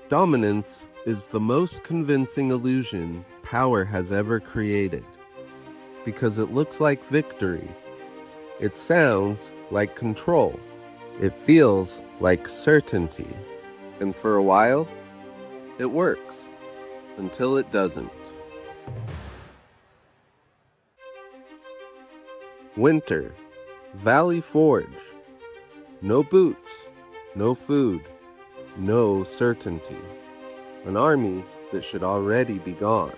Dominance is the most convincing illusion power has ever created, because it looks like victory. It sounds like control. It feels like certainty. And for a while, it works, until it doesn't. Winter, Valley Forge. No boots, no food, no certainty. An army that should already be gone.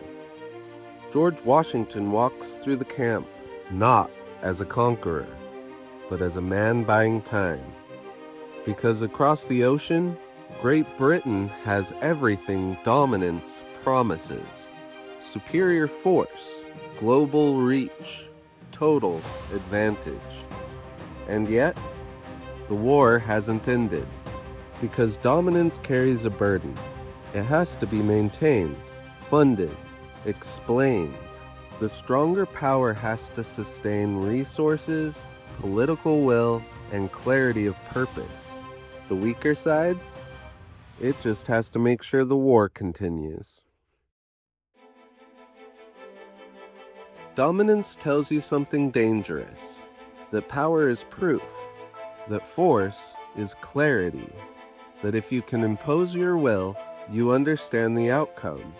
George Washington walks through the camp, not as a conqueror, but as a man buying time. Because across the ocean, Great Britain has everything dominance promises. Superior force, global reach, total advantage. And yet, the war hasn't ended. Because dominance carries a burden. It has to be maintained, funded, explained. The stronger power has to sustain resources, political will, and clarity of purpose. The weaker side? It just has to make sure the war continues. Dominance tells you something dangerous, that power is proof, that force is clarity, that if you can impose your will, you understand the outcome.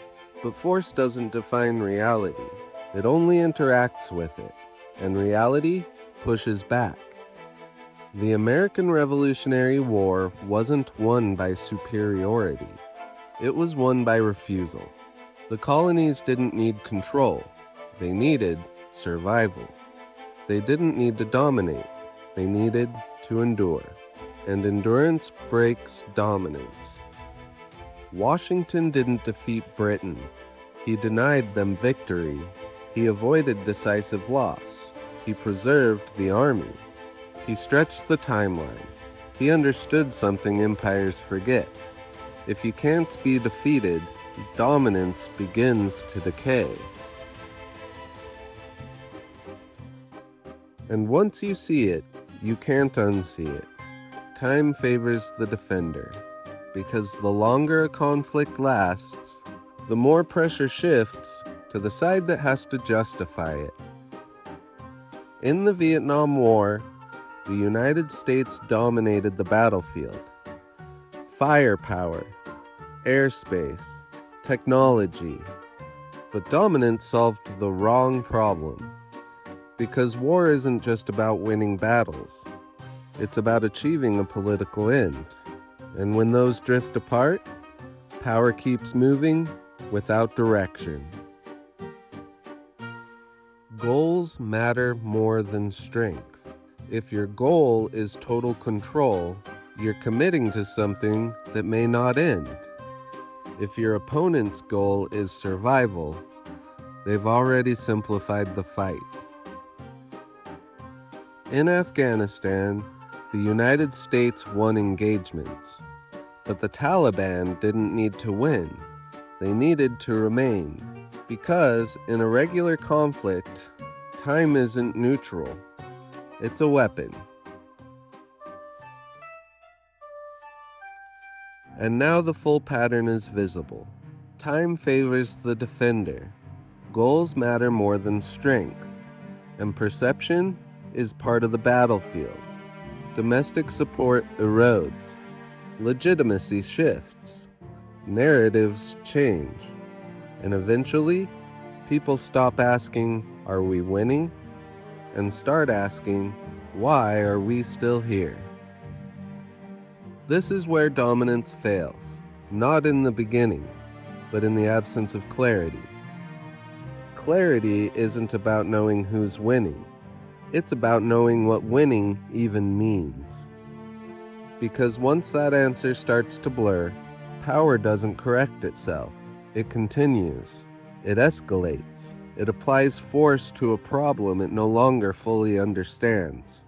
But force doesn't define reality. It only interacts with it, and reality pushes back. The American Revolutionary War wasn't won by superiority. It was won by refusal. The colonies didn't need control. They needed survival. They didn't need to dominate. They needed to endure. And endurance breaks dominance. Washington didn't defeat Britain. He denied them victory. He avoided decisive loss. He preserved the army. He stretched the timeline. He understood something empires forget. If you can't be defeated, dominance begins to decay. And once you see it, you can't unsee it. Time favors the defender, because the longer a conflict lasts, the more pressure shifts to the side that has to justify it. In the Vietnam War, the United States dominated the battlefield. Firepower, airspace, technology. But dominance solved the wrong problem. Because war isn't just about winning battles. It's about achieving a political end. And when those drift apart, power keeps moving without direction. Goals matter more than strength. If your goal is total control, you're committing to something that may not end. If your opponent's goal is survival, they've already simplified the fight. In Afghanistan, the United States won engagements, but the Taliban didn't need to win. They needed to remain, because in a regular conflict, time isn't neutral. It's a weapon. And now the full pattern is visible. Time favors the defender. Goals matter more than strength. And perception is part of the battlefield. Domestic support erodes. Legitimacy shifts. Narratives change. And eventually, people stop asking, "Are we winning?" and start asking, "Why are we still here?" This is where dominance fails, not in the beginning, but in the absence of clarity. Clarity isn't about knowing who's winning. It's about knowing what winning even means. Because once that answer starts to blur, power doesn't correct itself. It continues. It escalates. It applies force to a problem it no longer fully understands.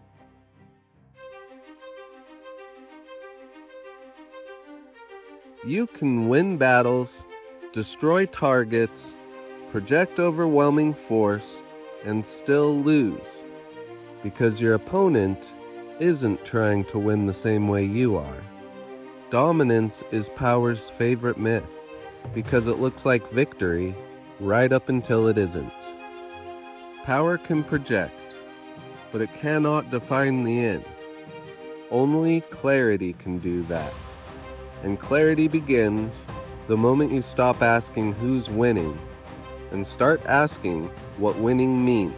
You can win battles, destroy targets, project overwhelming force, and still lose, because your opponent isn't trying to win the same way you are. Dominance is power's favorite myth because it looks like victory right up until it isn't. Power can project, but it cannot define the end. Only clarity can do that. And clarity begins the moment you stop asking who's winning and start asking what winning means.